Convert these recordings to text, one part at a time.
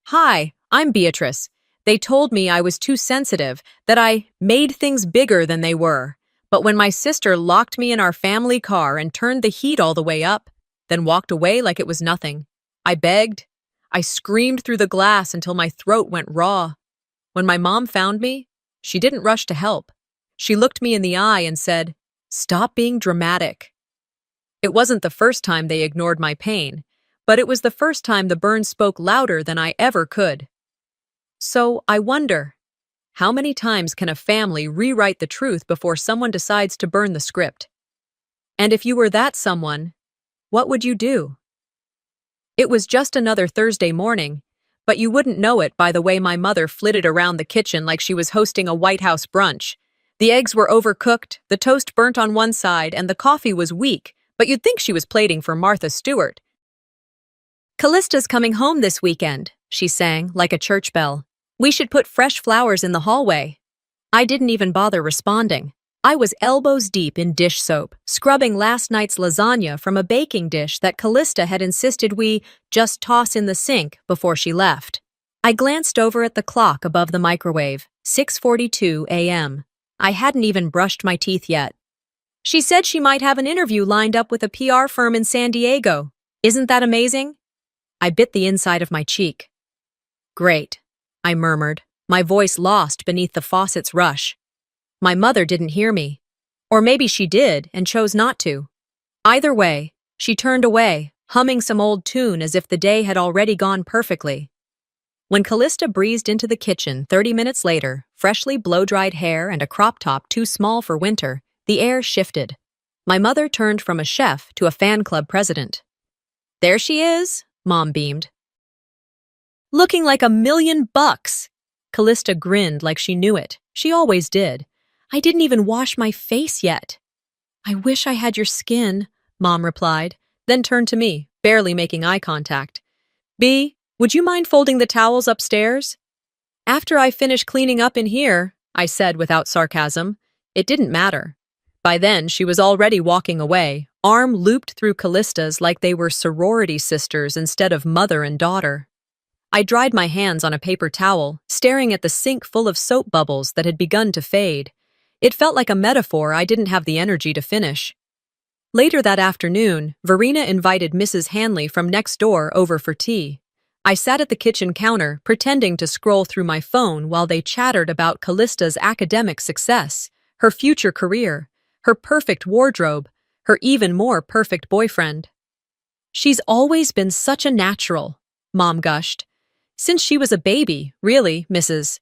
Hi, I'm Beatrice. They told me I was too sensitive, that I made things bigger than they were. But when my sister locked me in our family car and turned the heat all the way up, then walked away like it was nothing, I begged. I screamed through the glass until my throat went raw. When my mom found me, she didn't rush to help. She looked me in the eye and said, "Stop being dramatic." It wasn't the first time they ignored my pain, but it was the first time the burn spoke louder than I ever could. So I wonder, how many times can a family rewrite the truth before someone decides to burn the script? And if you were that someone, what would you do? It was just another Thursday morning, but you wouldn't know it by the way my mother flitted around the kitchen like she was hosting a White House brunch. The eggs were overcooked, the toast burnt on one side, and the coffee was weak, but you'd think she was plating for Martha Stewart. "Callista's coming home this weekend," she sang, like a church bell. "We should put fresh flowers in the hallway." I didn't even bother responding. I was elbows deep in dish soap, scrubbing last night's lasagna from a baking dish that Callista had insisted we just toss in the sink before she left. I glanced over at the clock above the microwave, 6:42 a.m. I hadn't even brushed my teeth yet. She said she might have an interview lined up with a PR firm in San Diego. Isn't that amazing? I bit the inside of my cheek. "Great," I murmured, my voice lost beneath the faucet's rush. My mother didn't hear me. Or maybe she did and chose not to. Either way, she turned away, humming some old tune as if the day had already gone perfectly. When Callista breezed into the kitchen 30 minutes later, freshly blow-dried hair and a crop top too small for winter, the air shifted. My mother turned from a chef to a fan club president. "There she is," Mom beamed. "Looking like $1,000,000. Callista grinned like she knew it. She always did. "I didn't even wash my face yet." "I wish I had your skin," Mom replied, then turned to me, barely making eye contact. "Bea, would you mind folding the towels upstairs?" "After I finish cleaning up in here," I said without sarcasm. It didn't matter. By then, she was already walking away, arm looped through Callista's like they were sorority sisters instead of mother and daughter. I dried my hands on a paper towel, staring at the sink full of soap bubbles that had begun to fade. It felt like a metaphor I didn't have the energy to finish. Later that afternoon, Verena invited Mrs. Hanley from next door over for tea. I sat at the kitchen counter, pretending to scroll through my phone while they chattered about Callista's academic success, her future career, her perfect wardrobe, her even more perfect boyfriend. "She's always been such a natural," Mom gushed. "Since she was a baby, really, Mrs."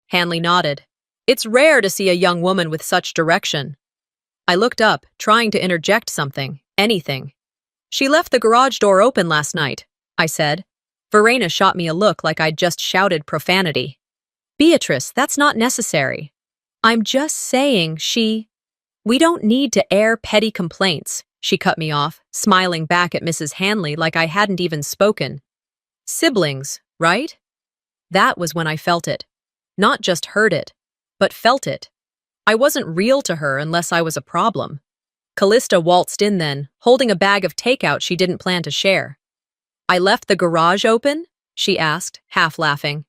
Hanley nodded. "It's rare to see a young woman with such direction." I looked up, trying to interject something, anything. "She left the garage door open last night," I said. Verena shot me a look like I'd just shouted profanity. "Beatrice, that's not necessary. I'm just saying We don't need to air petty complaints," she cut me off, smiling back at Mrs. Hanley like I hadn't even spoken. "Siblings, right?" That was when I felt it. Not just heard it, but felt it. I wasn't real to her unless I was a problem. Callista waltzed in then, holding a bag of takeout she didn't plan to share. "I left the garage open?" she asked, half laughing.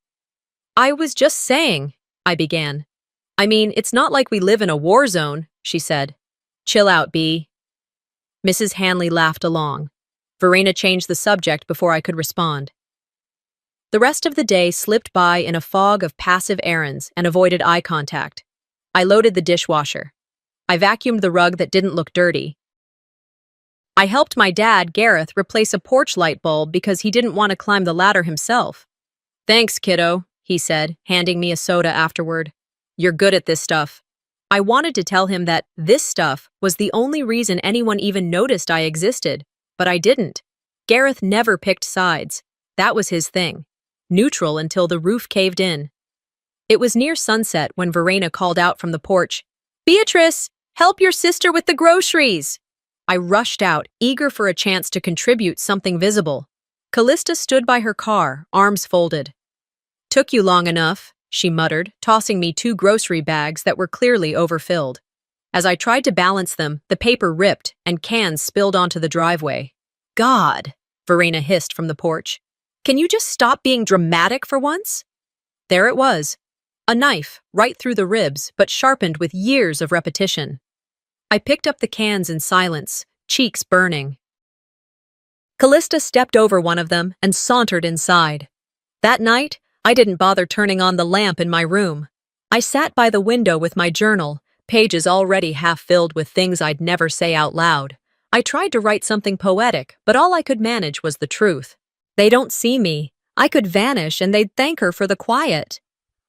"I was just saying," I began. "I mean, it's not like we live in a war zone," she said. "Chill out, Bea." Mrs. Hanley laughed along. Verena changed the subject before I could respond. The rest of the day slipped by in a fog of passive errands and avoided eye contact. I loaded the dishwasher. I vacuumed the rug that didn't look dirty. I helped my dad, Gareth, replace a porch light bulb because he didn't want to climb the ladder himself. "Thanks, kiddo," he said, handing me a soda afterward. "You're good at this stuff." I wanted to tell him that this stuff was the only reason anyone even noticed I existed, but I didn't. Gareth never picked sides. That was his thing. Neutral until the roof caved in. It was near sunset when Verena called out from the porch, "Beatrice, help your sister with the groceries!" I rushed out, eager for a chance to contribute something visible. Callista stood by her car, arms folded. "Took you long enough," she muttered, tossing me 2 grocery bags that were clearly overfilled. As I tried to balance them, the paper ripped and cans spilled onto the driveway. "God!" Verena hissed from the porch. Can you just stop being dramatic for once? There it was. A knife, right through the ribs, but sharpened with years of repetition. I picked up the cans in silence, cheeks burning. Callista stepped over one of them and sauntered inside. That night, I didn't bother turning on the lamp in my room. I sat by the window with my journal, pages already half filled with things I'd never say out loud. I tried to write something poetic, but all I could manage was the truth. They don't see me. I could vanish and they'd thank her for the quiet.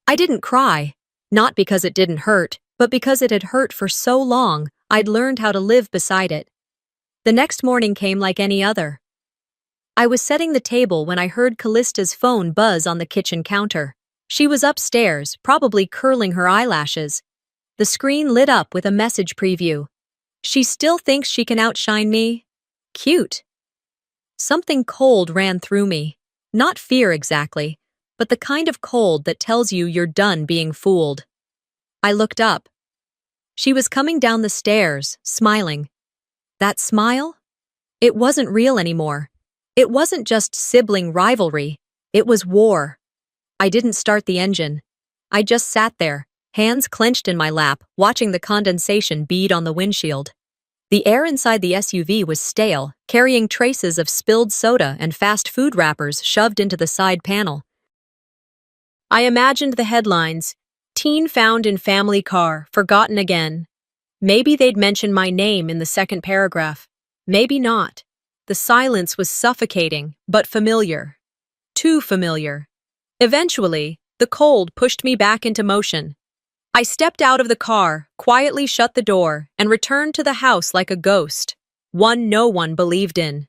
I didn't cry, not because it didn't hurt, but because it had hurt for so long, I'd learned how to live beside it. The next morning came like any other. I was setting the table when I heard Callista's phone buzz on the kitchen counter. She was upstairs, probably curling her eyelashes. The screen lit up with a message preview. She still thinks she can outshine me? Cute. Something cold ran through me. Not fear exactly, but the kind of cold that tells you you're done being fooled. I looked up. She was coming down the stairs, smiling. That smile? It wasn't real anymore. It wasn't just sibling rivalry. It was war. I didn't start the engine. I just sat there, hands clenched in my lap, watching the condensation bead on the windshield. The air inside the SUV was stale, carrying traces of spilled soda and fast food wrappers shoved into the side panel. I imagined the headlines: "Teen found in family car, forgotten again." Maybe they'd mention my name in the second paragraph. Maybe not. The silence was suffocating, but familiar. Too familiar. Eventually, the cold pushed me back into motion. I stepped out of the car, quietly shut the door, and returned to the house like a ghost, one no one believed in.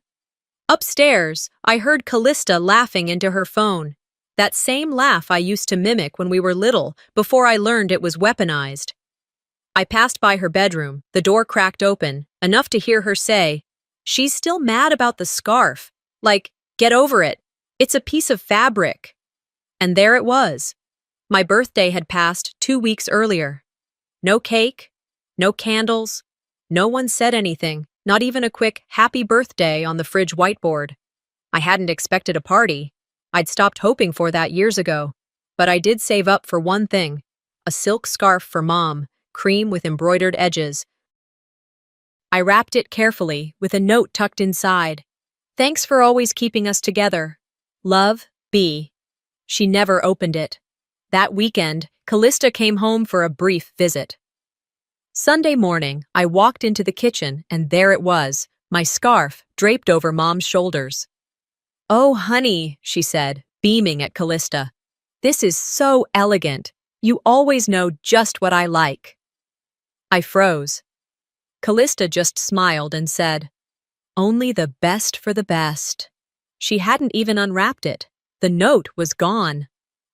Upstairs, I heard Callista laughing into her phone. That same laugh I used to mimic when we were little, before I learned it was weaponized. I passed by her bedroom, the door cracked open, enough to hear her say, "She's still mad about the scarf. Like, get over it. It's a piece of fabric." And there it was. My birthday had passed 2 weeks earlier. No cake, no candles, no one said anything, not even a quick happy birthday on the fridge whiteboard. I hadn't expected a party. I'd stopped hoping for that years ago. But I did save up for one thing: a silk scarf for Mom, cream with embroidered edges. I wrapped it carefully, with a note tucked inside. "Thanks for always keeping us together. Love, B." She never opened it. That weekend, Callista came home for a brief visit. Sunday morning, I walked into the kitchen, and there it was, my scarf draped over Mom's shoulders. "Oh, honey," she said, beaming at Callista. "This is so elegant. You always know just what I like." I froze. Callista just smiled and said, "Only the best for the best." She hadn't even unwrapped it. The note was gone.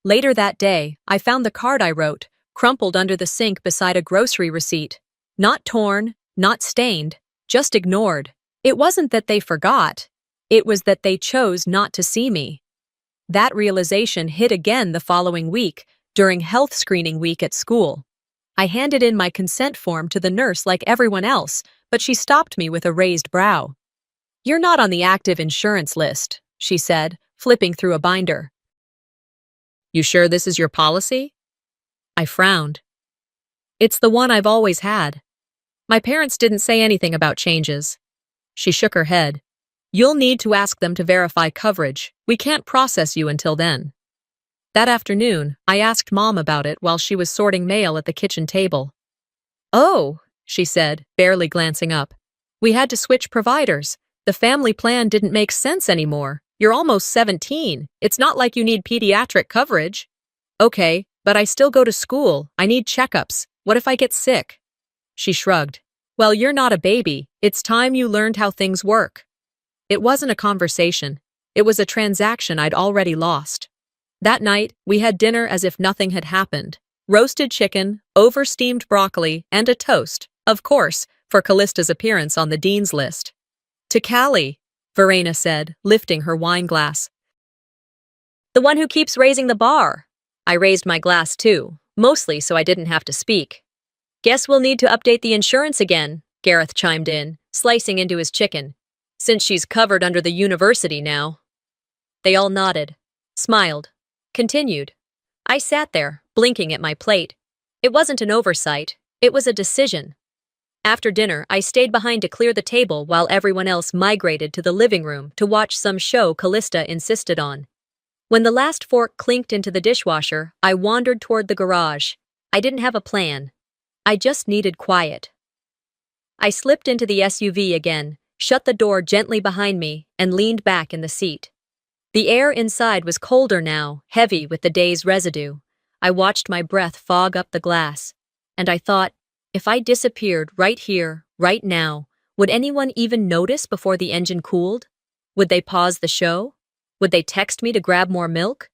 Later that day, I found the card I wrote, crumpled under the sink beside a grocery receipt. Not torn, not stained, just ignored. It wasn't that they forgot. It was that they chose not to see me. That realization hit again the following week, during health screening week at school. I handed in my consent form to the nurse like everyone else, but she stopped me with a raised brow. "You're not on the active insurance list," she said, flipping through a binder. "You sure this is your policy?" I frowned. "It's the one I've always had. My parents didn't say anything about changes." She shook her head. "You'll need to ask them to verify coverage. We can't process you until then." That afternoon, I asked Mom about it while she was sorting mail at the kitchen table. "Oh," she said, barely glancing up. "We had to switch providers. The family plan didn't make sense anymore. You're almost 17. It's not like you need pediatric coverage." "Okay, but I still go to school. I need checkups. What if I get sick?" She shrugged. "Well, you're not a baby. It's time you learned how things work." It wasn't a conversation. It was a transaction I'd already lost. That night, we had dinner as if nothing had happened. Roasted chicken, over-steamed broccoli, and a toast, of course, for Callista's appearance on the dean's list. "To Callie," Verena said, lifting her wine glass. "The one who keeps raising the bar." I raised my glass too, mostly so I didn't have to speak. "Guess we'll need to update the insurance again," Gareth chimed in, slicing into his chicken, "since she's covered under the university now." They all nodded, smiled, continued. I sat there, blinking at my plate. It wasn't an oversight, it was a decision. After dinner, I stayed behind to clear the table while everyone else migrated to the living room to watch some show Callista insisted on. When the last fork clinked into the dishwasher, I wandered toward the garage. I didn't have a plan. I just needed quiet. I slipped into the SUV again, shut the door gently behind me, and leaned back in the seat. The air inside was colder now, heavy with the day's residue. I watched my breath fog up the glass, and I thought, if I disappeared right here, right now, would anyone even notice before the engine cooled? Would they pause the show? Would they text me to grab more milk?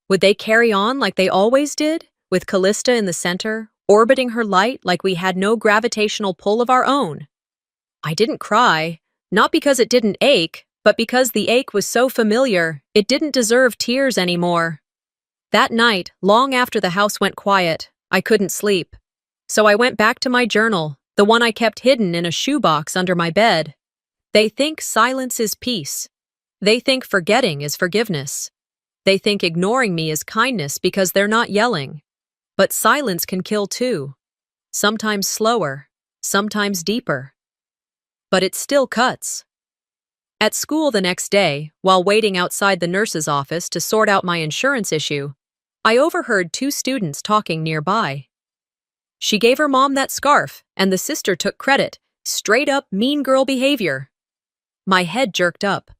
Would they carry on like they always did, with Callista in the center, orbiting her light like we had no gravitational pull of our own? I didn't cry, not because it didn't ache, but because the ache was so familiar, it didn't deserve tears anymore. That night, long after the house went quiet, I couldn't sleep. So I went back to my journal, the one I kept hidden in a shoebox under my bed. They think silence is peace. They think forgetting is forgiveness. They think ignoring me is kindness because they're not yelling. But silence can kill too. Sometimes slower, sometimes deeper. But it still cuts. At school the next day, while waiting outside the nurse's office to sort out my insurance issue, I overheard two students talking nearby. She gave her mom that scarf, and the sister took credit. Straight up mean girl behavior. My head jerked up.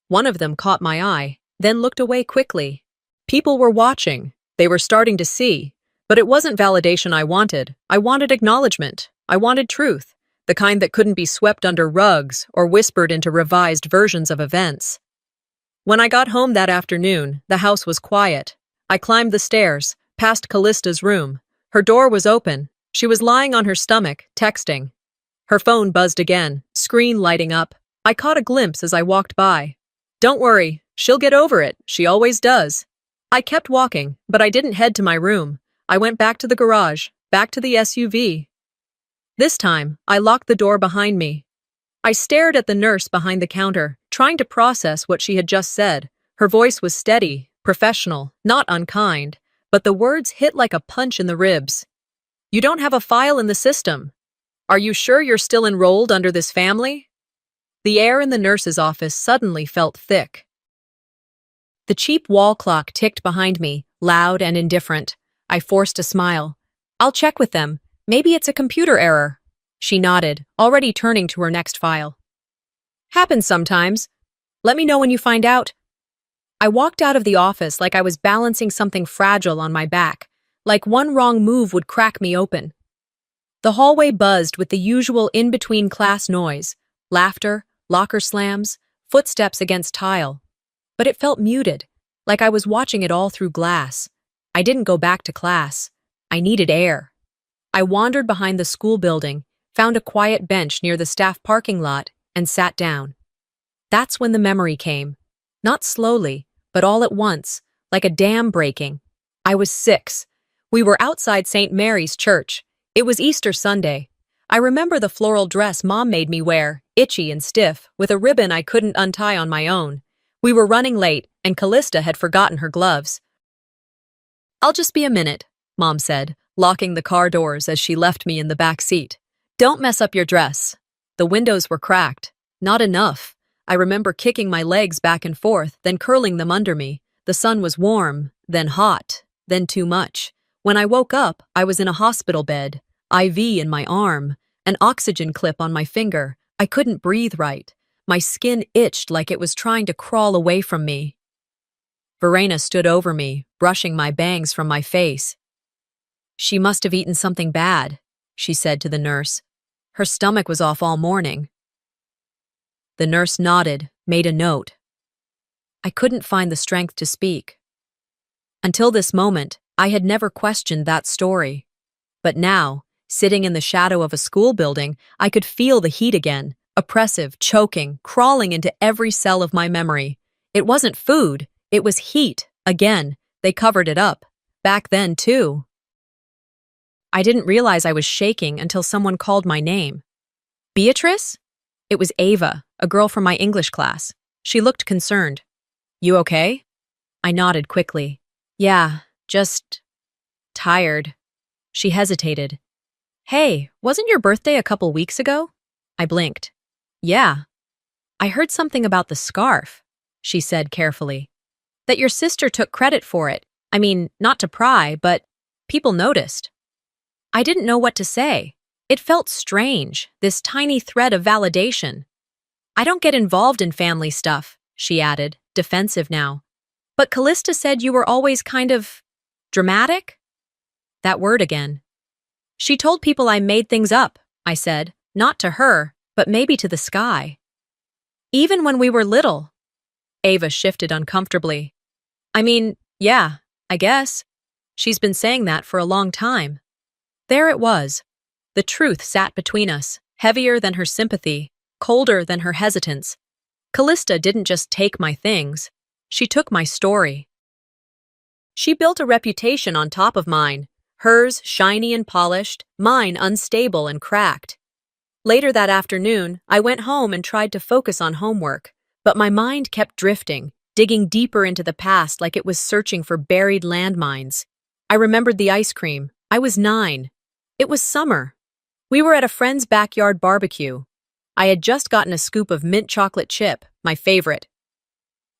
One of them caught my eye, then looked away quickly. People were watching. They were starting to see. But it wasn't validation I wanted. I wanted acknowledgement. I wanted truth. The kind that couldn't be swept under rugs or whispered into revised versions of events. When I got home that afternoon, the house was quiet. I climbed the stairs, past Callista's room. Her door was open. She was lying on her stomach, texting. Her phone buzzed again, screen lighting up. I caught a glimpse as I walked by. Don't worry, she'll get over it. She always does. I kept walking, but I didn't head to my room. I went back to the garage, back to the SUV. This time, I locked the door behind me. I stared at the nurse behind the counter, trying to process what she had just said. Her voice was steady, professional, not unkind, but the words hit like a punch in the ribs. You don't have a file in the system. Are you sure you're still enrolled under this family? The air in the nurse's office suddenly felt thick. The cheap wall clock ticked behind me, loud and indifferent. I forced a smile. I'll check with them. Maybe it's a computer error. She nodded, already turning to her next file. Happens sometimes. Let me know when you find out. I walked out of the office like I was balancing something fragile on my back, like one wrong move would crack me open. The hallway buzzed with the usual in-between class noise, laughter, locker slams, footsteps against tile. But it felt muted, like I was watching it all through glass. I didn't go back to class. I needed air. I wandered behind the school building, found a quiet bench near the staff parking lot, and sat down. That's when the memory came. Not slowly, but all at once, like a dam breaking. I was 6. We were outside St. Mary's Church. It was Easter Sunday. I remember the floral dress Mom made me wear, itchy and stiff, with a ribbon I couldn't untie on my own. We were running late, and Callista had forgotten her gloves. I'll just be a minute, Mom said, locking the car doors as she left me in the back seat. Don't mess up your dress. The windows were cracked. Not enough. I remember kicking my legs back and forth, then curling them under me. The sun was warm, then hot, then too much. When I woke up, I was in a hospital bed, IV in my arm, an oxygen clip on my finger. I couldn't breathe right. My skin itched like it was trying to crawl away from me. Verena stood over me, brushing my bangs from my face. She must have eaten something bad, she said to the nurse. Her stomach was off all morning. The nurse nodded, made a note. I couldn't find the strength to speak. Until this moment, I had never questioned that story. But now, sitting in the shadow of a school building, I could feel the heat again, oppressive, choking, crawling into every cell of my memory. It wasn't food, it was heat, again. They covered it up. Back then, too. I didn't realize I was shaking until someone called my name. Beatrice? It was Ava, a girl from my English class. She looked concerned. You okay? I nodded quickly. Yeah, just tired. She hesitated. Hey, wasn't your birthday a couple weeks ago? I blinked. Yeah. I heard something about the scarf, she said carefully. That your sister took credit for it. I mean, not to pry, but people noticed. I didn't know what to say. It felt strange, this tiny thread of validation. I don't get involved in family stuff, she added, defensive now. But Callista said you were always kind of dramatic? That word again. She told people I made things up, I said, not to her, but maybe to the sky. Even when we were little. Ava shifted uncomfortably. I mean, yeah, I guess. She's been saying that for a long time. There it was. The truth sat between us, heavier than her sympathy, colder than her hesitance. Callista didn't just take my things. She took my story. She built a reputation on top of mine, hers shiny and polished, mine unstable and cracked. Later that afternoon, I went home and tried to focus on homework, but my mind kept drifting, digging deeper into the past like it was searching for buried landmines. I remembered the ice cream. I was 9. It was summer. We were at a friend's backyard barbecue. I had just gotten a scoop of mint chocolate chip, my favorite.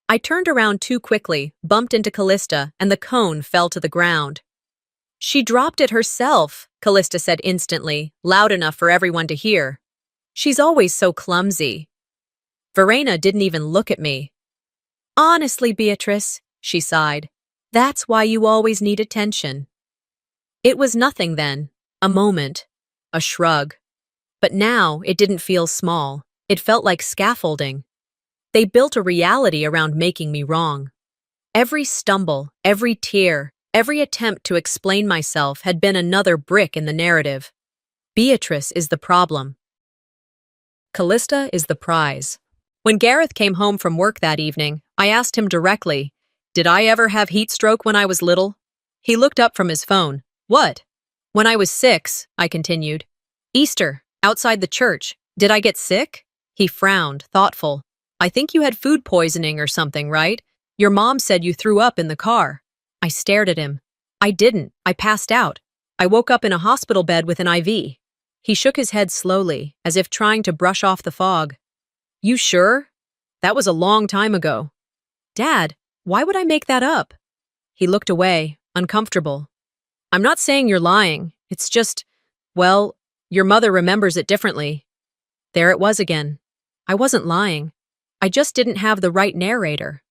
I turned around too quickly, bumped into Callista, and the cone fell to the ground. She dropped it herself, Callista said instantly, loud enough for everyone to hear. She's always so clumsy. Verena didn't even look at me. Honestly, Beatrice, she sighed, that's why you always need attention. It was nothing then, a moment, a shrug. But now it didn't feel small. It felt like scaffolding. They built a reality around making me wrong. Every stumble, every tear, every attempt to explain myself had been another brick in the narrative. Beatrice is the problem. Callista is the prize. When Gareth came home from work that evening, I asked him directly, did I ever have heat stroke when I was little? He looked up from his phone. What? When I was 6, I continued. Easter, outside the church. Did I get sick? He frowned, thoughtful. I think you had food poisoning or something, right? Your mom said you threw up in the car. I stared at him. I didn't. I passed out. I woke up in a hospital bed with an IV. He shook his head slowly, as if trying to brush off the fog. You sure? That was a long time ago. Dad, why would I make that up? He looked away, uncomfortable. I'm not saying you're lying. It's just, well, your mother remembers it differently. There it was again. I wasn't lying. I just didn't have the right narrator.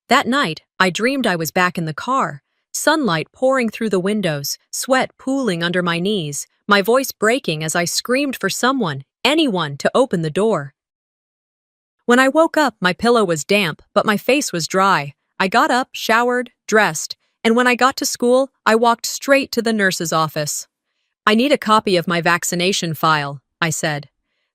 That night, I dreamed I was back in the car, sunlight pouring through the windows, sweat pooling under my knees, my voice breaking as I screamed for someone, anyone, to open the door. When I woke up, my pillow was damp, but my face was dry. I got up, showered, dressed, and when I got to school, I walked straight to the nurse's office. I need a copy of my vaccination file, I said.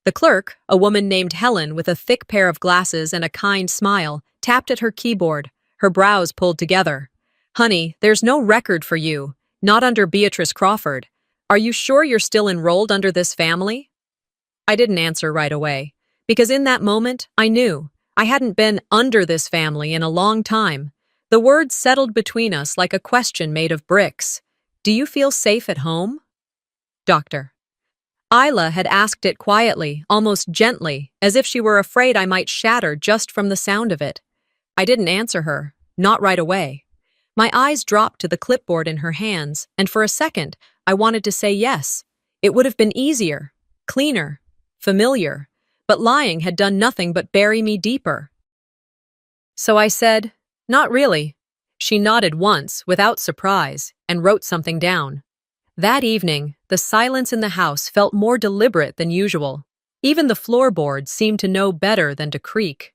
The clerk, a woman named Helen with a thick pair of glasses and a kind smile, tapped at her keyboard, her brows pulled together. Honey, there's no record for you, not under Beatrice Crawford. Are you sure you're still enrolled under this family? I didn't answer right away, because in that moment, I knew. I hadn't been under this family in a long time. The words settled between us like a question made of bricks. Do you feel safe at home? Doctor. Isla had asked it quietly, almost gently, as if she were afraid I might shatter just from the sound of it. I didn't answer her, not right away. My eyes dropped to the clipboard in her hands, and for a second, I wanted to say yes. It would have been easier, cleaner, familiar, but lying had done nothing but bury me deeper. So I said, not really. She nodded once, without surprise, and wrote something down. That evening, the silence in the house felt more deliberate than usual. Even the floorboards seemed to know better than to creak.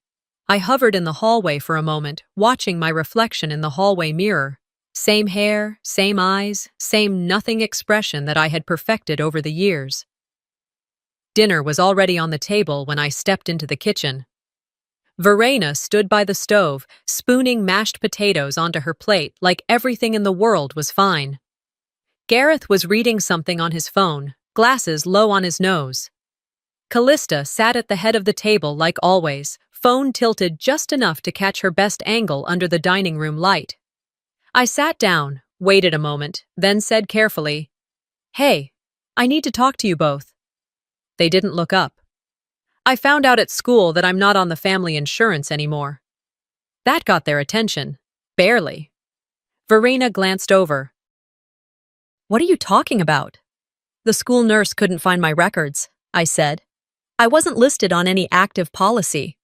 I hovered in the hallway for a moment, watching my reflection in the hallway mirror. Same hair, same eyes, same nothing expression that I had perfected over the years. Dinner was already on the table when I stepped into the kitchen. Verena stood by the stove, spooning mashed potatoes onto her plate like everything in the world was fine. Gareth was reading something on his phone, glasses low on his nose. Callista sat at the head of the table like always, phone tilted just enough to catch her best angle under the dining room light. I sat down, waited a moment, then said carefully, "Hey, I need to talk to you both." They didn't look up. I found out at school that I'm not on the family insurance anymore. That got their attention. Barely. Verena glanced over. "What are you talking about?" "The school nurse couldn't find my records," I said. "I wasn't listed on any active policy."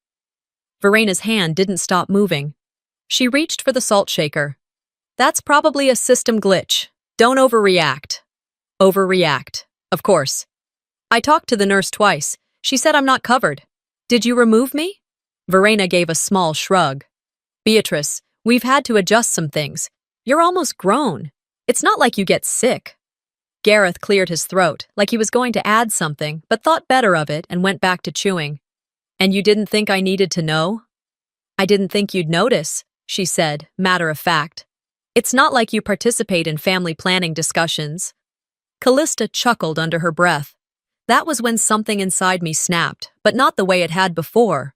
Verena's hand didn't stop moving. She reached for the salt shaker. "That's probably a system glitch. Don't overreact." Overreact, of course. "I talked to the nurse twice. She said I'm not covered. Did you remove me?" Verena gave a small shrug. "Beatrice, we've had to adjust some things. You're almost grown. It's not like you get sick." Gareth cleared his throat, like he was going to add something, but thought better of it and went back to chewing. "And you didn't think I needed to know?" "I didn't think you'd notice," she said, matter of fact. "It's not like you participate in family planning discussions." Callista chuckled under her breath. That was when something inside me snapped, but not the way it had before.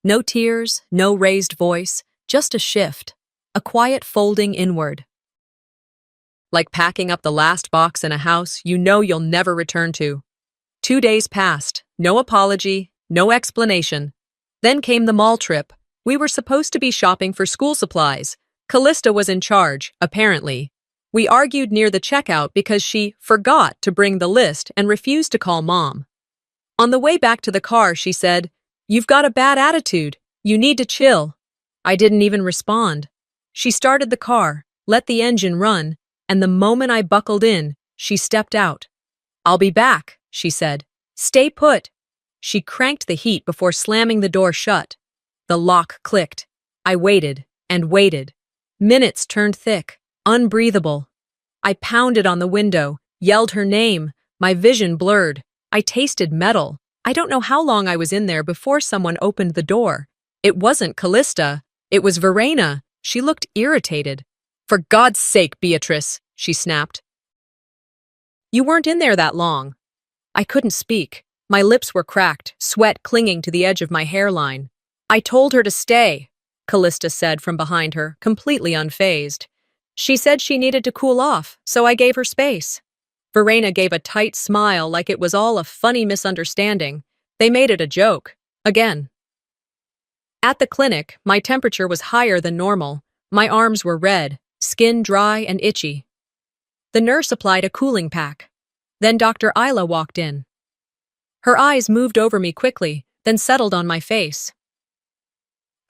No tears, no raised voice, just a shift, a quiet folding inward. Like packing up the last box in a house you know you'll never return to. 2 days passed, no apology, no explanation. Then came the mall trip. We were supposed to be shopping for school supplies. Callista was in charge, apparently. We argued near the checkout because she forgot to bring the list and refused to call Mom. On the way back to the car, she said, "You've got a bad attitude. You need to chill." I didn't even respond. She started the car, let the engine run, and the moment I buckled in, she stepped out. "I'll be back," she said. "Stay put." She cranked the heat before slamming the door shut. The lock clicked. I waited and waited. Minutes turned thick, unbreathable. I pounded on the window, yelled her name. My vision blurred. I tasted metal. I don't know how long I was in there before someone opened the door. It wasn't Callista. It was Verena. She looked irritated. "For God's sake, Beatrice," she snapped. "You weren't in there that long." I couldn't speak. My lips were cracked, sweat clinging to the edge of my hairline. "I told her to stay," Callista said from behind her, completely unfazed. "She said she needed to cool off, so I gave her space." Verena gave a tight smile like it was all a funny misunderstanding. They made it a joke. Again. At the clinic, my temperature was higher than normal. My arms were red, skin dry and itchy. The nurse applied a cooling pack. Then Dr. Isla walked in. Her eyes moved over me quickly, then settled on my face.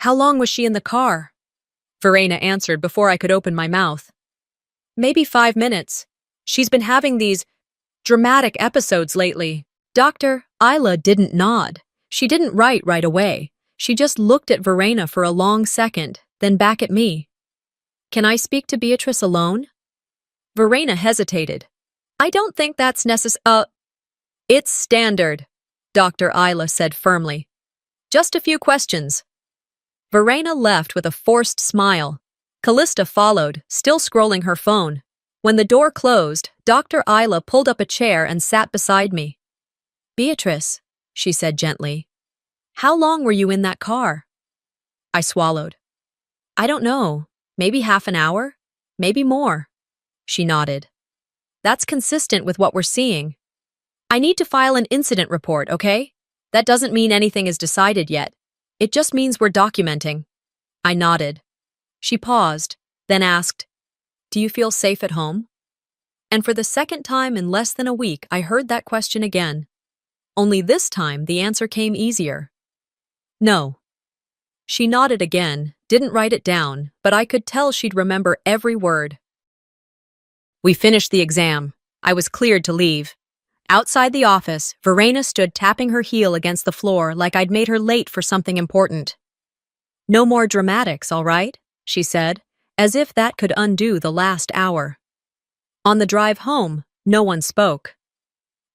"How long was she in the car?" Verena answered before I could open my mouth. "Maybe 5 minutes. She's been having these dramatic episodes lately." Dr. Isla didn't nod. She didn't write right away. She just looked at Verena for a long second, then back at me. "Can I speak to Beatrice alone?" Verena hesitated. "I don't think that's It's standard," Dr. Isla said firmly. "Just a few questions." Verena left with a forced smile. Callista followed, still scrolling her phone. When the door closed, Dr. Isla pulled up a chair and sat beside me. "Beatrice," she said gently, "how long were you in that car?" I swallowed. "I don't know. Maybe half an hour? Maybe more." She nodded. "That's consistent with what we're seeing. I need to file an incident report, okay? That doesn't mean anything is decided yet. It just means we're documenting." I nodded. She paused, then asked, "Do you feel safe at home?" And for the second time in less than a week, I heard that question again. Only this time, the answer came easier. "No." She nodded again, didn't write it down, but I could tell she'd remember every word. We finished the exam. I was cleared to leave. Outside the office, Verena stood tapping her heel against the floor like I'd made her late for something important. "No more dramatics, all right?" she said, as if that could undo the last hour. On the drive home, no one spoke.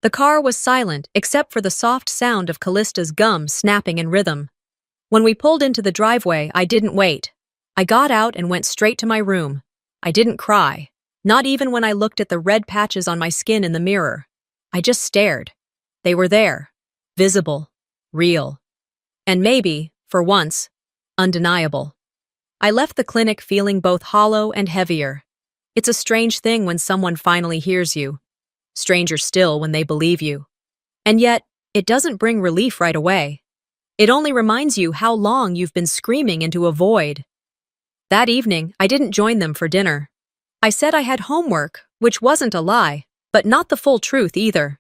The car was silent except for the soft sound of Callista's gum snapping in rhythm. When we pulled into the driveway, I didn't wait. I got out and went straight to my room. I didn't cry, not even when I looked at the red patches on my skin in the mirror. I just stared. They were there, visible, real. And maybe, for once, undeniable. I left the clinic feeling both hollow and heavier. It's a strange thing when someone finally hears you. Stranger still when they believe you. And yet, it doesn't bring relief right away. It only reminds you how long you've been screaming into a void. That evening, I didn't join them for dinner. I said I had homework, which wasn't a lie, but not the full truth either.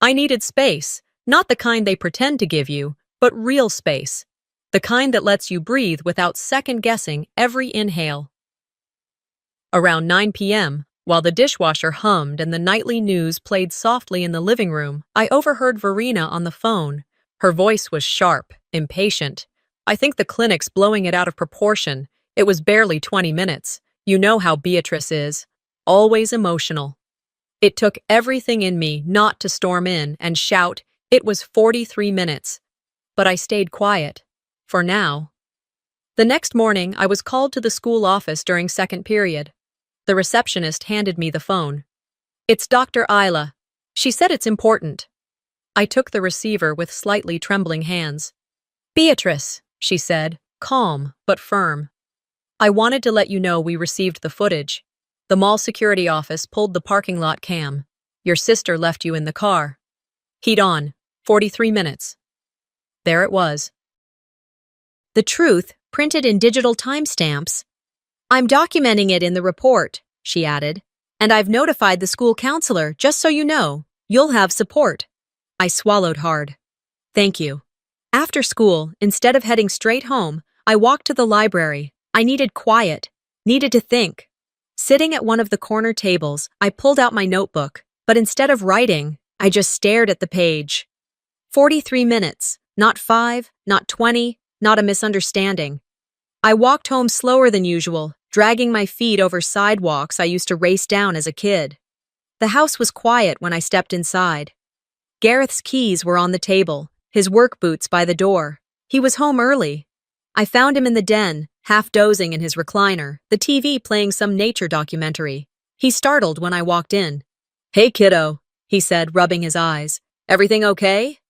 I needed space, not the kind they pretend to give you, but real space. The kind that lets you breathe without second-guessing every inhale. Around 9 p.m., while the dishwasher hummed and the nightly news played softly in the living room, I overheard Verena on the phone. Her voice was sharp, impatient. I think the clinic's blowing it out of proportion. It was barely 20 minutes. You know how Beatrice is. Always emotional. It took everything in me not to storm in and shout, "It was 43 minutes." But I stayed quiet. For now. The next morning, I was called to the school office during second period. The receptionist handed me the phone. "It's Dr. Isla. She said it's important." I took the receiver with slightly trembling hands. "Beatrice," she said, calm but firm. "I wanted to let you know we received the footage. The mall security office pulled the parking lot cam. Your sister left you in the car. Heat on, 43 minutes. There it was. The truth, printed in digital timestamps. "I'm documenting it in the report," she added, "and I've notified the school counselor, just so you know. You'll have support." I swallowed hard. "Thank you." After school, instead of heading straight home, I walked to the library. I needed quiet, needed to think. Sitting at one of the corner tables, I pulled out my notebook, but instead of writing, I just stared at the page. 43 minutes, not 5, not 20, not a misunderstanding. I walked home slower than usual, dragging my feet over sidewalks I used to race down as a kid. The house was quiet when I stepped inside. Gareth's keys were on the table, his work boots by the door. He was home early. I found him in the den, half dozing in his recliner, the TV playing some nature documentary. He startled when I walked in. "Hey, kiddo," he said, rubbing his eyes. "Everything okay?"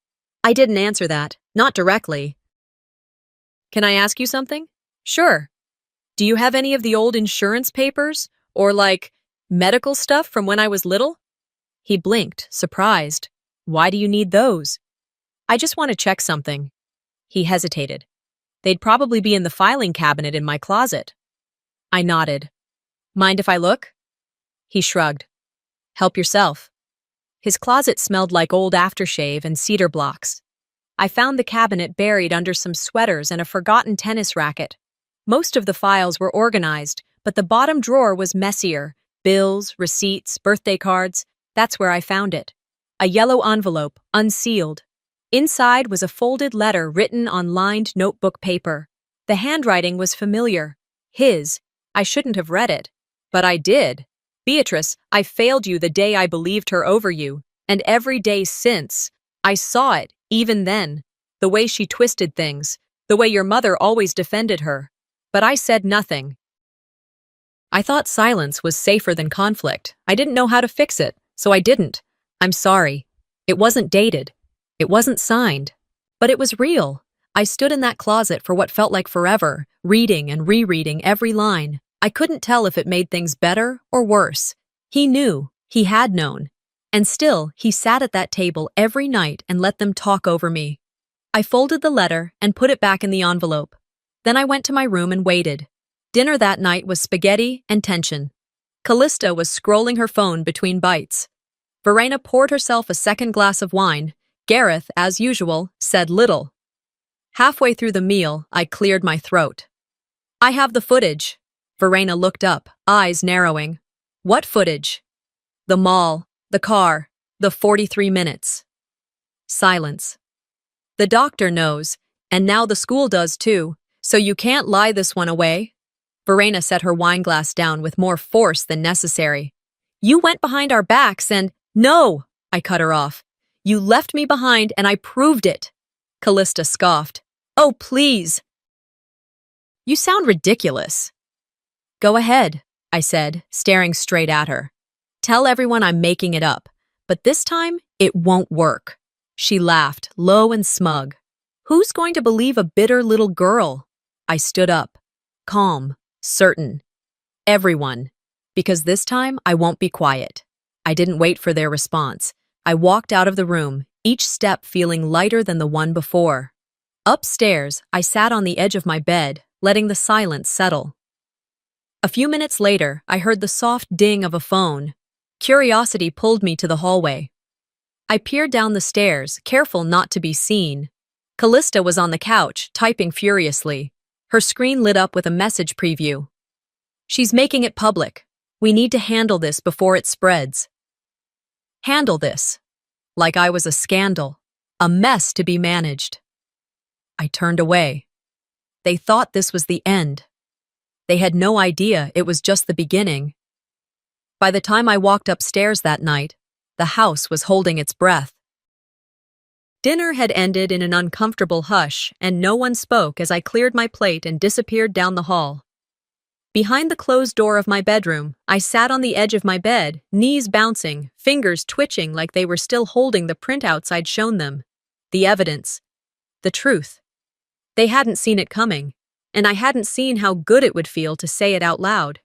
I didn't answer that, not directly. "Can I ask you something?" "Sure. Do you have any of the old insurance papers? Or, medical stuff from when I was little?" He blinked, surprised. "Why do you need those?" "I just want to check something." He hesitated. "They'd probably be in the filing cabinet in my closet." I nodded. "Mind if I look?" He shrugged. "Help yourself." His closet smelled like old aftershave and cedar blocks. I found the cabinet buried under some sweaters and a forgotten tennis racket. Most of the files were organized, but the bottom drawer was messier. Bills, receipts, birthday cards. That's where I found it. A yellow envelope, unsealed. Inside was a folded letter written on lined notebook paper. The handwriting was familiar. His. I shouldn't have read it. But I did. "Beatrice, I failed you the day I believed her over you, and every day since. I saw it, even then. The way she twisted things, the way your mother always defended her. But I said nothing. I thought silence was safer than conflict. I didn't know how to fix it, so I didn't. I'm sorry. It wasn't dated. It wasn't signed. But it was real. I stood in that closet for what felt like forever, reading and rereading every line. I couldn't tell if it made things better or worse. He knew. He had known. And still, he sat at that table every night and let them talk over me. I folded the letter and put it back in the envelope. Then I went to my room and waited. Dinner that night was spaghetti and tension. Callista was scrolling her phone between bites. Verena poured herself a second glass of wine. Gareth, as usual, said little. Halfway through the meal, I cleared my throat. "I have the footage." Verena looked up, eyes narrowing. "What footage?" "The mall, the car, the 43 minutes. Silence. "The doctor knows, and now the school does too, so you can't lie this one away." Verena set her wineglass down with more force than necessary. "You went behind our backs and—" "No!" I cut her off. "You left me behind and I proved it." Callista scoffed. "Oh, please." "You sound ridiculous." "Go ahead," I said, staring straight at her. "Tell everyone I'm making it up, but this time it won't work." She laughed, low and smug. Who's going to believe a bitter little girl? I stood up, calm, certain. Everyone. Because this time I won't be quiet. I didn't wait for their response. I walked out of the room, each step feeling lighter than the one before. Upstairs, I sat on the edge of my bed, letting the silence settle. A few minutes later, I heard the soft ding of a phone. Curiosity pulled me to the hallway. I peered down the stairs, careful not to be seen. Callista was on the couch, typing furiously. Her screen lit up with a message preview. She's making it public. We need to handle this before it spreads. Handle this. Like I was a scandal. A mess to be managed. I turned away. They thought this was the end. They had no idea it was just the beginning. By the time I walked upstairs that night, the house was holding its breath. Dinner had ended in an uncomfortable hush, and no one spoke as I cleared my plate and disappeared down the hall. Behind the closed door of my bedroom, I sat on the edge of my bed, knees bouncing, fingers twitching like they were still holding the printouts I'd shown them. The evidence. The truth. They hadn't seen it coming, and I hadn't seen how good it would feel to say it out loud.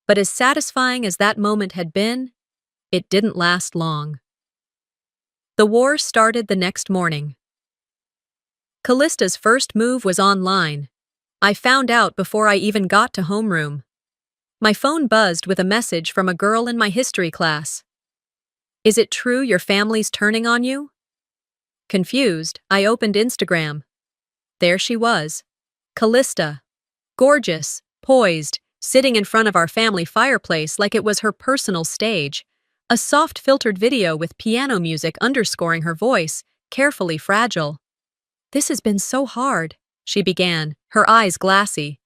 But as satisfying as that moment had been, it didn't last long. The war started the next morning. Callista's first move was online. I found out before I even got to homeroom. My phone buzzed with a message from a girl in my history class. Is it true your family's turning on you? Confused, I opened Instagram. There she was. Callista. Gorgeous, poised, sitting in front of our family fireplace like it was her personal stage. A soft filtered video with piano music underscoring her voice, carefully fragile. This has been so hard, she began, her eyes glassy.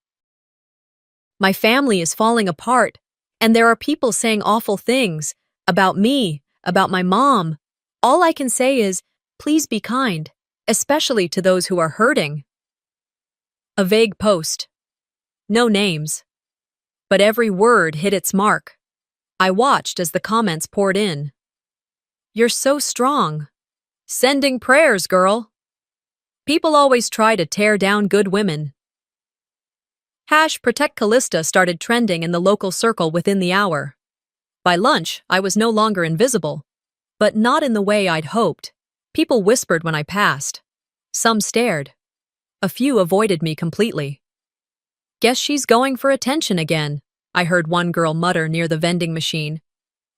My family is falling apart, and there are people saying awful things about me, about my mom. All I can say is, please be kind, especially to those who are hurting. A vague post. No names. But every word hit its mark. I watched as the comments poured in. You're so strong. Sending prayers, girl. People always try to tear down good women. #Protect Callista started trending in the local circle within the hour. By lunch, I was no longer invisible. But not in the way I'd hoped. People whispered when I passed. Some stared. A few avoided me completely. Guess she's going for attention again, I heard one girl mutter near the vending machine.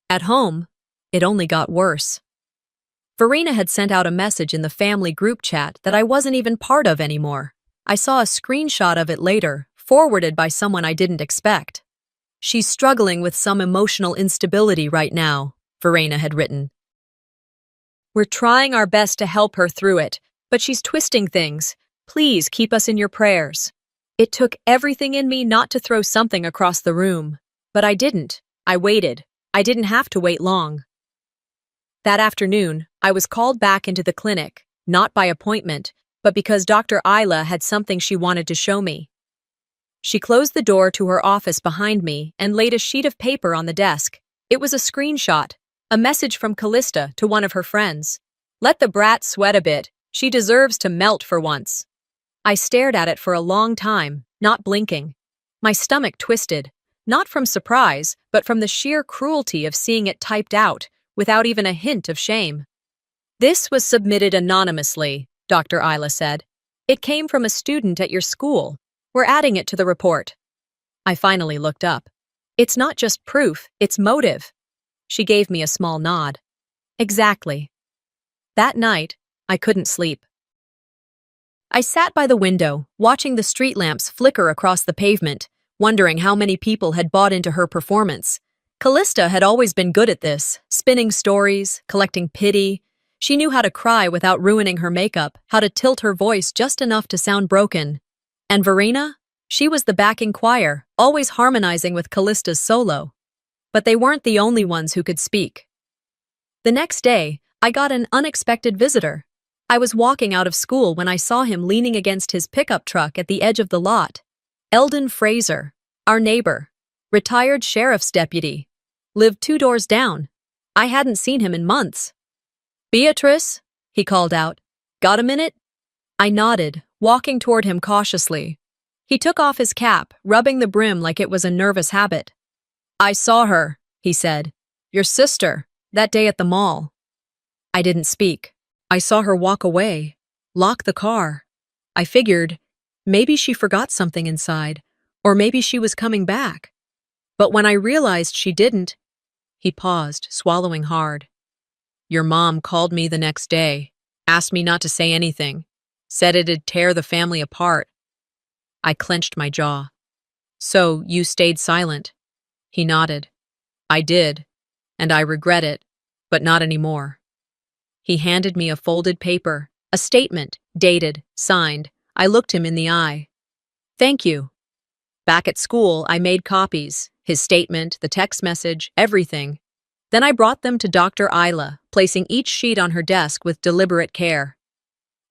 At home, it only got worse. Verena had sent out a message in the family group chat that I wasn't even part of anymore. I saw a screenshot of it later, forwarded by someone I didn't expect. She's struggling with some emotional instability right now, Verena had written. We're trying our best to help her through it, but she's twisting things. Please keep us in your prayers. It took everything in me not to throw something across the room. But I didn't. I waited. I didn't have to wait long. That afternoon, I was called back into the clinic, not by appointment, but because Dr. Isla had something she wanted to show me. She closed the door to her office behind me and laid a sheet of paper on the desk. It was a screenshot, a message from Callista to one of her friends. Let the brat sweat a bit. She deserves to melt for once. I stared at it for a long time, not blinking. My stomach twisted, not from surprise, but from the sheer cruelty of seeing it typed out, without even a hint of shame. This was submitted anonymously, Dr. Isla said. It came from a student at your school. We're adding it to the report. I finally looked up. It's not just proof, it's motive. She gave me a small nod. Exactly. That night, I couldn't sleep. I sat by the window, watching the street lamps flicker across the pavement, wondering how many people had bought into her performance. Callista had always been good at this, spinning stories, collecting pity. She knew how to cry without ruining her makeup, how to tilt her voice just enough to sound broken. And Verena? She was the backing choir, always harmonizing with Callista's solo. But they weren't the only ones who could speak. The next day, I got an unexpected visitor. I was walking out of school when I saw him leaning against his pickup truck at the edge of the lot. Eldon Fraser, our neighbor, retired sheriff's deputy, lived 2 doors down. I hadn't seen him in months. Beatrice, he called out. Got a minute? I nodded, walking toward him cautiously. He took off his cap, rubbing the brim like it was a nervous habit. I saw her, he said. Your sister, that day at the mall. I didn't speak. I saw her walk away, lock the car. I figured, maybe she forgot something inside, or maybe she was coming back. But when I realized she didn't, he paused, swallowing hard. Your mom called me the next day, asked me not to say anything, said it'd tear the family apart. I clenched my jaw. So you stayed silent? He nodded. I did, and I regret it, but not anymore. He handed me a folded paper, a statement, dated, signed. I looked him in the eye. Thank you. Back at school, I made copies, his statement, the text message, everything. Then I brought them to Dr. Isla, placing each sheet on her desk with deliberate care.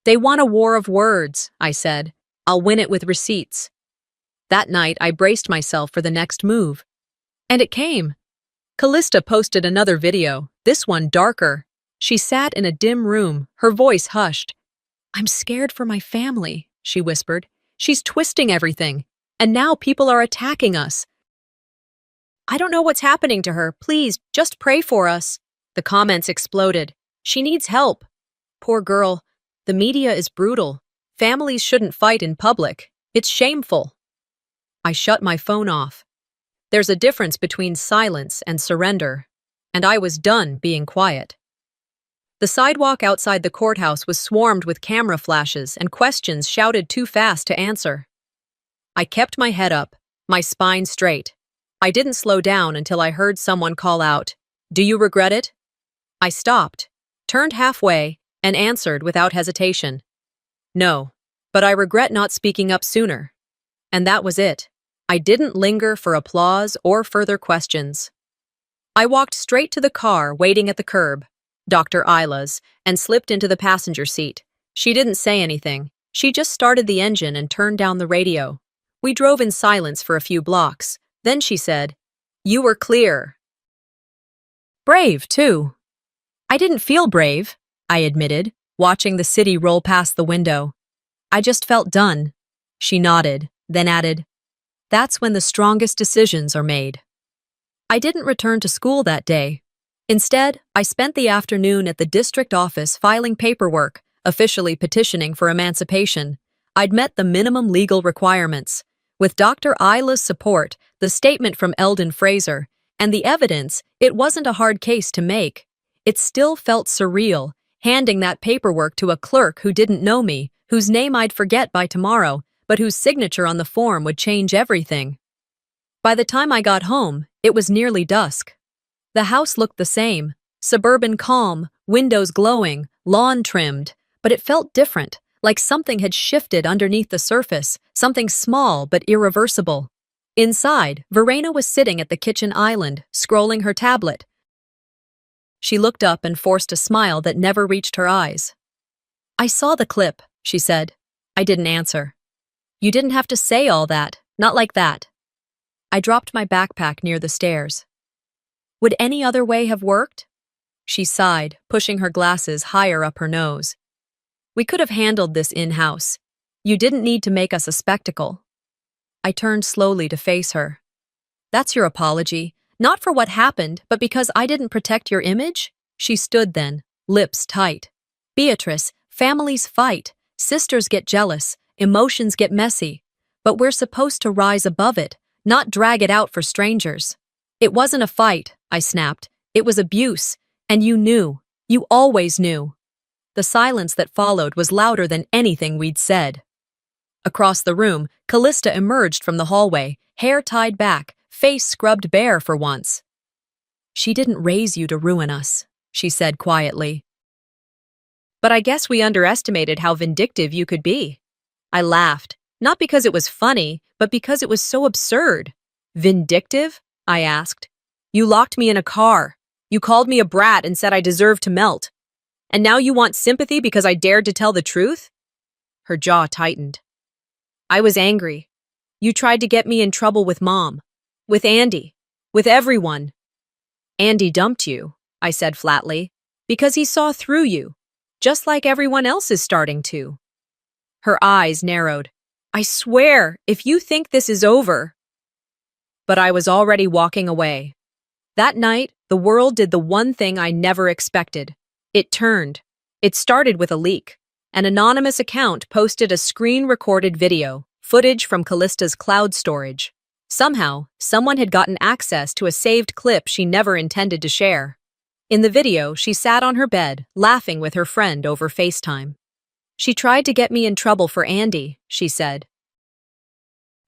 They want a war of words, I said. I'll win it with receipts. That night, I braced myself for the next move. And it came. Callista posted another video, this one darker. She sat in a dim room, her voice hushed. I'm scared for my family, she whispered. She's twisting everything, and now people are attacking us. I don't know what's happening to her. Please, just pray for us. The comments exploded. She needs help. Poor girl. The media is brutal. Families shouldn't fight in public. It's shameful. I shut my phone off. There's a difference between silence and surrender, and I was done being quiet. The sidewalk outside the courthouse was swarmed with camera flashes and questions shouted too fast to answer. I kept my head up, my spine straight. I didn't slow down until I heard someone call out, "Do you regret it?" I stopped, turned halfway, and answered without hesitation. No, but I regret not speaking up sooner. And that was it. I didn't linger for applause or further questions. I walked straight to the car waiting at the curb, Dr. Isla's, and slipped into the passenger seat. She didn't say anything. She just started the engine and turned down the radio. We drove in silence for a few blocks. Then she said, "You were clear." Brave, too. I didn't feel brave, I admitted, watching the city roll past the window. I just felt done. She nodded, then added, That's when the strongest decisions are made. I didn't return to school that day. Instead, I spent the afternoon at the district office filing paperwork, officially petitioning for emancipation. I'd met the minimum legal requirements. With Dr. Isla's support, the statement from Eldon Fraser, and the evidence, it wasn't a hard case to make. It still felt surreal, handing that paperwork to a clerk who didn't know me, whose name I'd forget by tomorrow, but whose signature on the form would change everything. By the time I got home, it was nearly dusk. The house looked the same, suburban calm, windows glowing, lawn trimmed, but it felt different, like something had shifted underneath the surface, something small but irreversible. Inside, Verena was sitting at the kitchen island, scrolling her tablet. She looked up and forced a smile that never reached her eyes. I saw the clip, she said. I didn't answer. You didn't have to say all that, not like that. I dropped my backpack near the stairs. Would any other way have worked? She sighed, pushing her glasses higher up her nose. We could have handled this in-house. You didn't need to make us a spectacle. I turned slowly to face her. That's your apology, not for what happened, but because I didn't protect your image? She stood then, lips tight. Beatrice, families fight, sisters get jealous, emotions get messy, but we're supposed to rise above it, not drag it out for strangers. It wasn't a fight, I snapped. It was abuse, and you knew. You always knew. The silence that followed was louder than anything we'd said. Across the room, Callista emerged from the hallway, hair tied back, face scrubbed bare for once. She didn't raise you to ruin us, she said quietly. But I guess we underestimated how vindictive you could be. I laughed, not because it was funny, but because it was so absurd. Vindictive? I asked. You locked me in a car. You called me a brat and said I deserved to melt. And now you want sympathy because I dared to tell the truth? Her jaw tightened. I was angry. You tried to get me in trouble with Mom, with Andy, with everyone. Andy dumped you, I said flatly, because he saw through you, just like everyone else is starting to. Her eyes narrowed. "I swear, if you think this is over." But I was already walking away. That night, the world did the one thing I never expected. It turned. It started with a leak. An anonymous account posted a screen-recorded video, footage from Callista's cloud storage. Somehow, someone had gotten access to a saved clip she never intended to share. In the video, she sat on her bed, laughing with her friend over FaceTime. "She tried to get me in trouble for Andy," she said.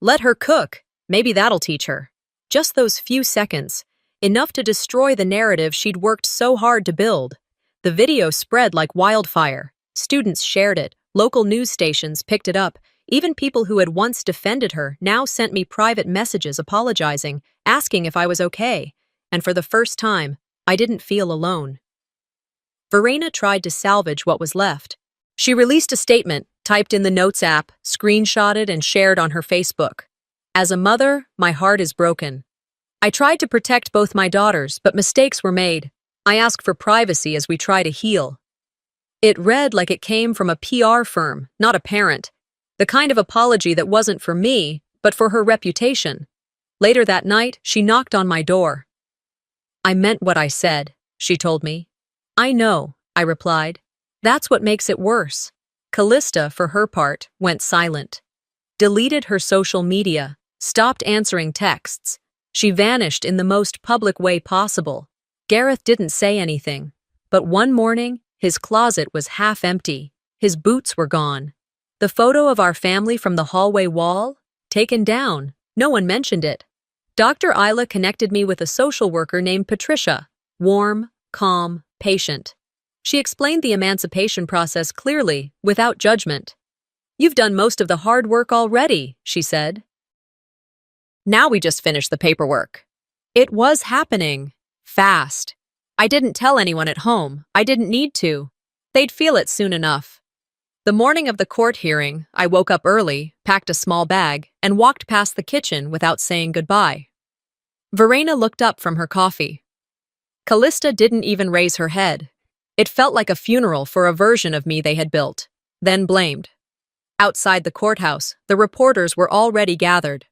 "Let her cook. Maybe that'll teach her." Just those few seconds, enough to destroy the narrative she'd worked so hard to build. The video spread like wildfire. Students shared it, local news stations picked it up, even people who had once defended her now sent me private messages apologizing, asking if I was okay, and for the first time, I didn't feel alone. Verena tried to salvage what was left. She released a statement, typed in the Notes app, screenshotted and shared on her Facebook. "As a mother, my heart is broken. I tried to protect both my daughters, but mistakes were made. I ask for privacy as we try to heal." It read like it came from a PR firm, not a parent. The kind of apology that wasn't for me, but for her reputation. Later that night, she knocked on my door. "I meant what I said," she told me. "I know," I replied. "That's what makes it worse." Callista, for her part, went silent. Deleted her social media, stopped answering texts. She vanished in the most public way possible. Gareth didn't say anything, but one morning, his closet was half empty. His boots were gone. The photo of our family from the hallway wall? Taken down. No one mentioned it. Dr. Isla connected me with a social worker named Patricia. Warm, calm, patient. She explained the emancipation process clearly, without judgment. "You've done most of the hard work already," she said. "Now we just finish the paperwork." It was happening. Fast. I didn't tell anyone at home. I didn't need to. They'd feel it soon enough. The morning of the court hearing, I woke up early, packed a small bag, and walked past the kitchen without saying goodbye. Verena looked up from her coffee. Callista didn't even raise her head. It felt like a funeral for a version of me they had built, then blamed. Outside the courthouse, the reporters were already gathered.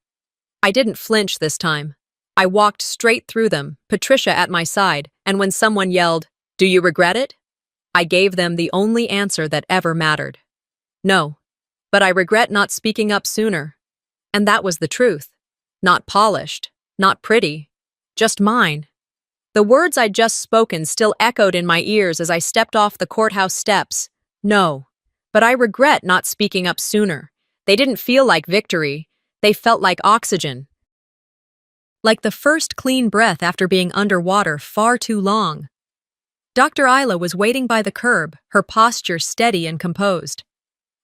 I didn't flinch this time. I walked straight through them, Patricia at my side, and when someone yelled, "Do you regret it?" I gave them the only answer that ever mattered. "No, but I regret not speaking up sooner." And that was the truth. Not polished, not pretty, just mine. The words I'd just spoken still echoed in my ears as I stepped off the courthouse steps. "No, but I regret not speaking up sooner." They didn't feel like victory. They felt like oxygen. Like the first clean breath after being underwater far too long. Dr. Isla was waiting by the curb, her posture steady and composed.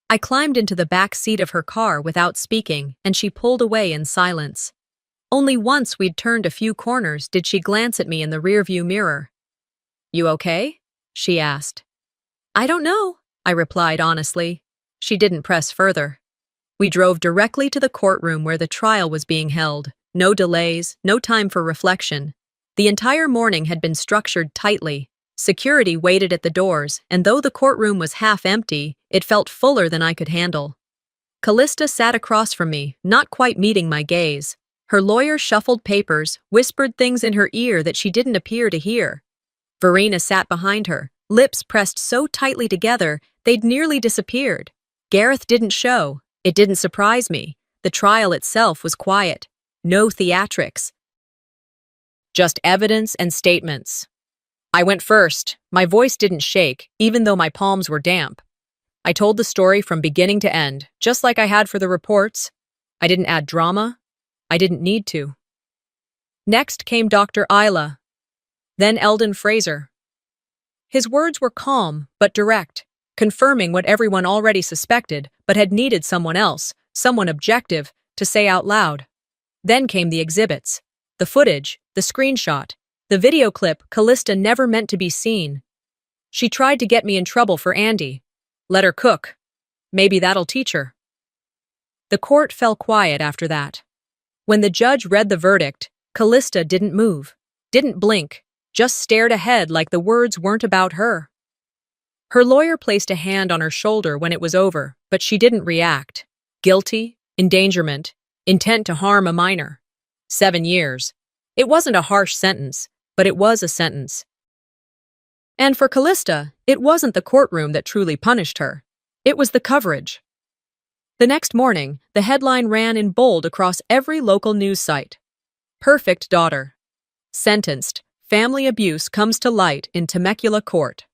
I climbed into the back seat of her car without speaking, and she pulled away in silence. Only once we'd turned a few corners did she glance at me in the rearview mirror. "You okay?" she asked. "I don't know," I replied honestly. She didn't press further. We drove directly to the courtroom where the trial was being held. No delays, no time for reflection. The entire morning had been structured tightly. Security waited at the doors, and though the courtroom was half empty, it felt fuller than I could handle. Callista sat across from me, not quite meeting my gaze. Her lawyer shuffled papers, whispered things in her ear that she didn't appear to hear. Verena sat behind her, lips pressed so tightly together they'd nearly disappeared. Gareth didn't show. It didn't surprise me. The trial itself was quiet. No theatrics. Just evidence and statements. I went first. My voice didn't shake, even though my palms were damp. I told the story from beginning to end, just like I had for the reports. I didn't add drama. I didn't need to. Next came Dr. Isla, then Eldon Fraser. His words were calm but direct, confirming what everyone already suspected but had needed someone else, someone objective, to say out loud. Then came the exhibits, the footage, the screenshot, the video clip Callista never meant to be seen. She tried to get me in trouble for Andy. Let her cook. Maybe that'll teach her. The court fell quiet after that. When the judge read the verdict, Callista didn't move, didn't blink, just stared ahead like the words weren't about her. Her lawyer placed a hand on her shoulder when it was over, but she didn't react. Guilty, endangerment, intent to harm a minor. 7 years. It wasn't a harsh sentence, but it was a sentence. And for Callista, it wasn't the courtroom that truly punished her. It was the coverage. The next morning, the headline ran in bold across every local news site. Perfect daughter. Sentenced. Family abuse comes to light in Temecula court.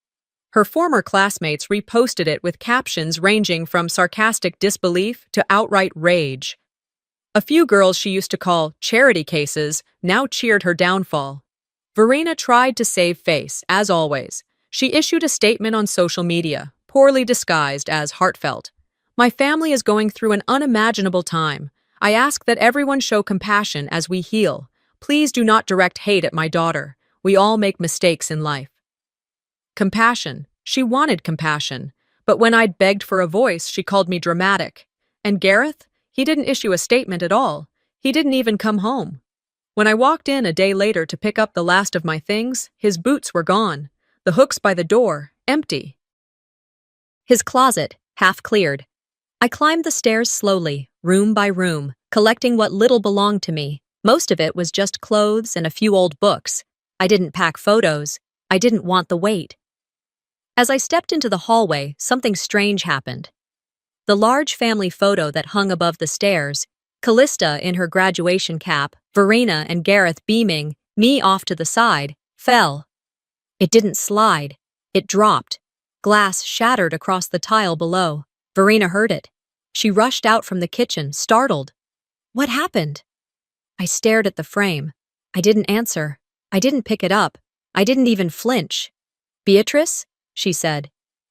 Her former classmates reposted it with captions ranging from sarcastic disbelief to outright rage. A few girls she used to call charity cases now cheered her downfall. Verena tried to save face, as always. She issued a statement on social media, poorly disguised as heartfelt. My family is going through an unimaginable time. I ask that everyone show compassion as we heal. Please do not direct hate at my daughter. We all make mistakes in life. Compassion. She wanted compassion. But when I'd begged for a voice, she called me dramatic. And Gareth? He didn't issue a statement at all. He didn't even come home. When I walked in a day later to pick up the last of my things, his boots were gone. The hooks by the door, empty. His closet, half cleared. I climbed the stairs slowly, room by room, collecting what little belonged to me. Most of it was just clothes and a few old books. I didn't pack photos. I didn't want the weight. As I stepped into the hallway, something strange happened. The large family photo that hung above the stairs, Callista in her graduation cap, Verena and Gareth beaming, me off to the side, fell. It didn't slide. It dropped. Glass shattered across the tile below. Verena heard it. She rushed out from the kitchen, startled. What happened? I stared at the frame. I didn't answer. I didn't pick it up. I didn't even flinch. Beatrice? She said.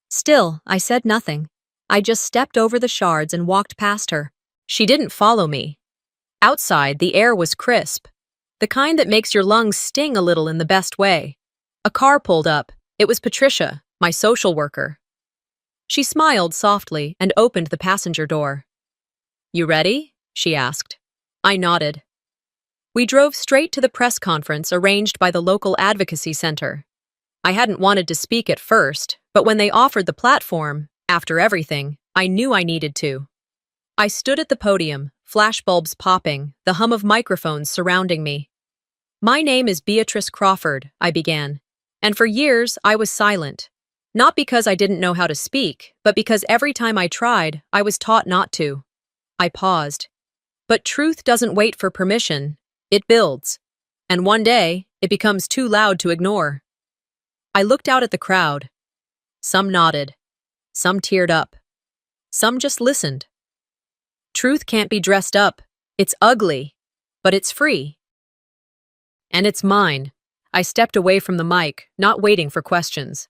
Still, I said nothing. I just stepped over the shards and walked past her. She didn't follow me. Outside, the air was crisp, the kind that makes your lungs sting a little in the best way. A car pulled up. It was Patricia, my social worker. She smiled softly and opened the passenger door. You ready? She asked. I nodded. We drove straight to the press conference arranged by the local advocacy center. I hadn't wanted to speak at first, but when they offered the platform, after everything, I knew I needed to. I stood at the podium, flashbulbs popping, the hum of microphones surrounding me. My name is Beatrice Crawford, I began, and for years I was silent. Not because I didn't know how to speak, but because every time I tried, I was taught not to. I paused. But truth doesn't wait for permission, it builds. And one day, it becomes too loud to ignore. I looked out at the crowd. Some nodded. Some teared up. Some just listened. Truth can't be dressed up. It's ugly, but it's free. And it's mine. I stepped away from the mic, not waiting for questions.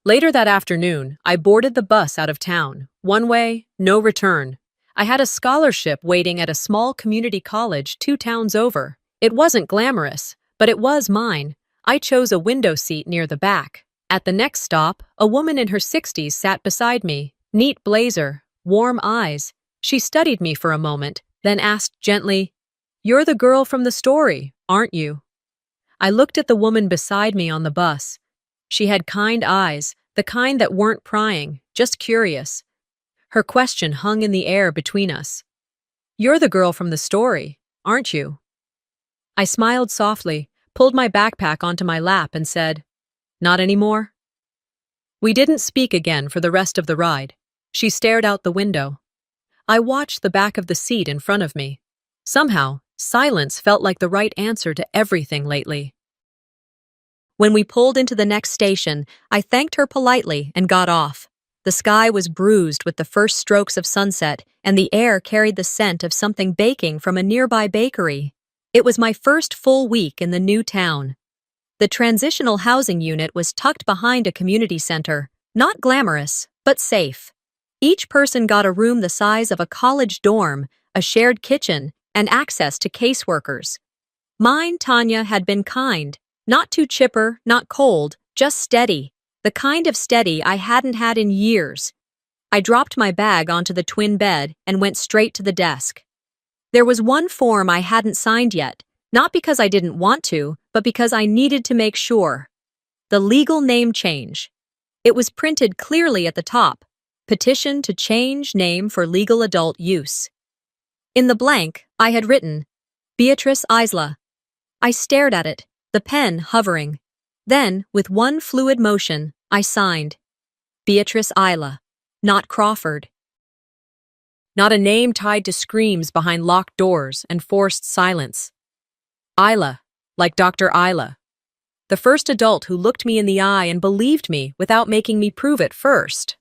Later that afternoon, I boarded the bus out of town. One way, no return. I had a scholarship waiting at a small community college 2 towns over. It wasn't glamorous, but it was mine. I chose a window seat near the back. At the next stop, a woman in her 60s sat beside me. Neat blazer, warm eyes. She studied me for a moment, then asked gently, "You're the girl from the story, aren't you?" I looked at the woman beside me on the bus. She had kind eyes, the kind that weren't prying, just curious. Her question hung in the air between us. "You're the girl from the story, aren't you?" I smiled softly, pulled my backpack onto my lap and said, "Not anymore." We didn't speak again for the rest of the ride. She stared out the window. I watched the back of the seat in front of me. Somehow, silence felt like the right answer to everything lately. When we pulled into the next station, I thanked her politely and got off. The sky was bruised with the first strokes of sunset, and the air carried the scent of something baking from a nearby bakery. It was my first full week in the new town. The transitional housing unit was tucked behind a community center, not glamorous, but safe. Each person got a room the size of a college dorm, a shared kitchen, and access to caseworkers. Mine, Tanya, had been kind, not too chipper, not cold, just steady, the kind of steady I hadn't had in years. I dropped my bag onto the twin bed and went straight to the desk. There was one form I hadn't signed yet, not because I didn't want to, but because I needed to make sure. The legal name change. It was printed clearly at the top, "Petition to change name for legal adult use." In the blank, I had written, Beatrice Isla. I stared at it, the pen hovering. Then, with one fluid motion, I signed, Beatrice Isla, not Crawford. Not a name tied to screams behind locked doors and forced silence. Isla, like Dr. Isla. The first adult who looked me in the eye and believed me without making me prove it first.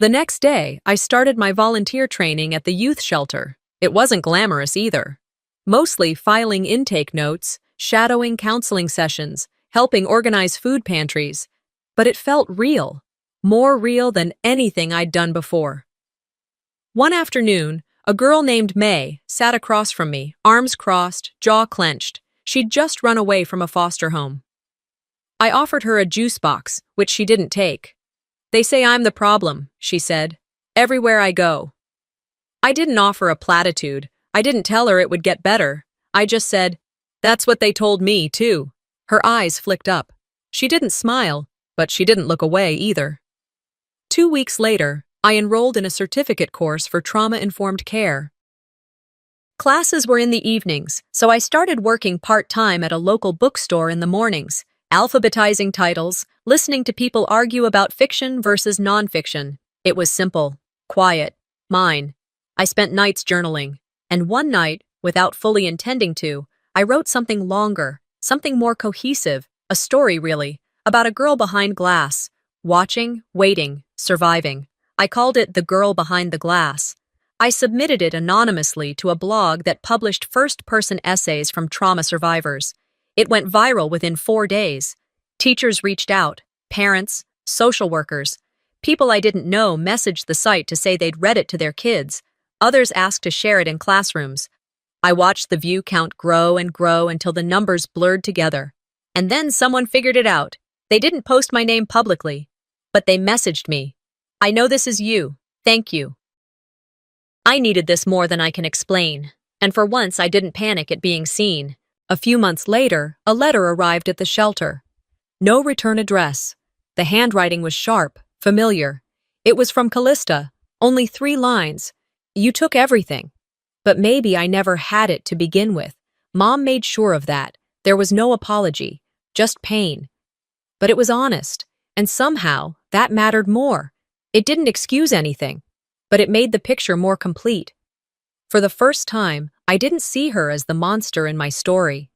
The next day, I started my volunteer training at the youth shelter. It wasn't glamorous either. Mostly filing intake notes, shadowing counseling sessions, helping organize food pantries. But it felt real, more real than anything I'd done before. One afternoon, a girl named May sat across from me, arms crossed, jaw clenched. She'd just run away from a foster home. I offered her a juice box, which she didn't take. "They say I'm the problem," she said, "everywhere I go." I didn't offer a platitude. I didn't tell her it would get better. I just said, "That's what they told me, too." Her eyes flicked up. She didn't smile, but she didn't look away either. 2 weeks later, I enrolled in a certificate course for trauma-informed care. Classes were in the evenings, so I started working part-time at a local bookstore in the mornings, alphabetizing titles, listening to people argue about fiction versus nonfiction. It was simple, quiet, mine. I spent nights journaling, and one night, without fully intending to, I wrote something longer, something more cohesive, a story really, about a girl behind glass, watching, waiting, surviving. I called it The Girl Behind the Glass. I submitted it anonymously to a blog that published first-person essays from trauma survivors. It went viral within 4 days. Teachers reached out, parents, social workers. People I didn't know messaged the site to say they'd read it to their kids. Others asked to share it in classrooms. I watched the view count grow and grow until the numbers blurred together. And then someone figured it out. They didn't post my name publicly, but they messaged me. "I know this is you. Thank you." I needed this more than I can explain, and for once I didn't panic at being seen. A few months later, a letter arrived at the shelter. No return address. The handwriting was sharp, familiar. It was from Callista, only 3 lines. "You took everything." But maybe I never had it to begin with. Mom made sure of that. There was no apology, just pain. But it was honest, and somehow that mattered more. It didn't excuse anything, but it made the picture more complete. For the first time, I didn't see her as the monster in my story.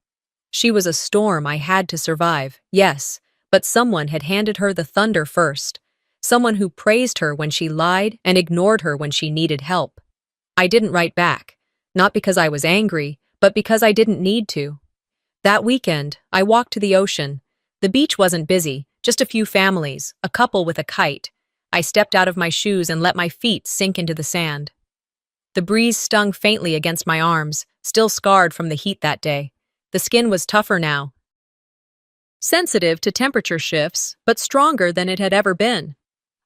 She was a storm I had to survive, yes, but someone had handed her the thunder first. Someone who praised her when she lied and ignored her when she needed help. I didn't write back, not because I was angry, but because I didn't need to. That weekend, I walked to the ocean. The beach wasn't busy, just a few families, a couple with a kite. I stepped out of my shoes and let my feet sink into the sand. The breeze stung faintly against my arms, still scarred from the heat that day. The skin was tougher now. Sensitive to temperature shifts, but stronger than it had ever been.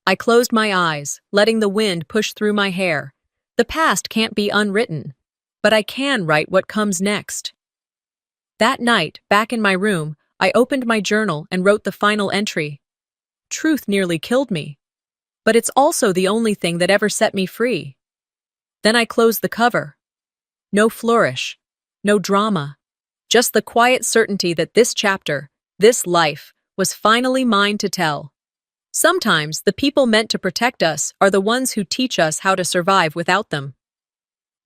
I closed my eyes, letting the wind push through my hair. The past can't be unwritten, but I can write what comes next. That night, back in my room, I opened my journal and wrote the final entry. Truth nearly killed me. But it's also the only thing that ever set me free. Then I closed the cover. No flourish, no drama, just the quiet certainty that this chapter, this life, was finally mine to tell. Sometimes the people meant to protect us are the ones who teach us how to survive without them.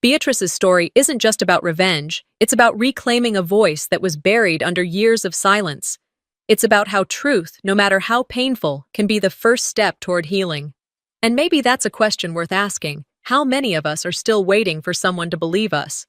Beatrice's story isn't just about revenge, it's about reclaiming a voice that was buried under years of silence. It's about how truth, no matter how painful, can be the first step toward healing. And maybe that's a question worth asking. How many of us are still waiting for someone to believe us?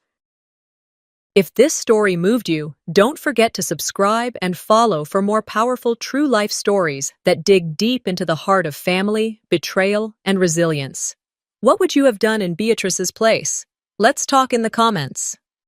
If this story moved you, don't forget to subscribe and follow for more powerful true life stories that dig deep into the heart of family, betrayal, and resilience. What would you have done in Beatrice's place? Let's talk in the comments.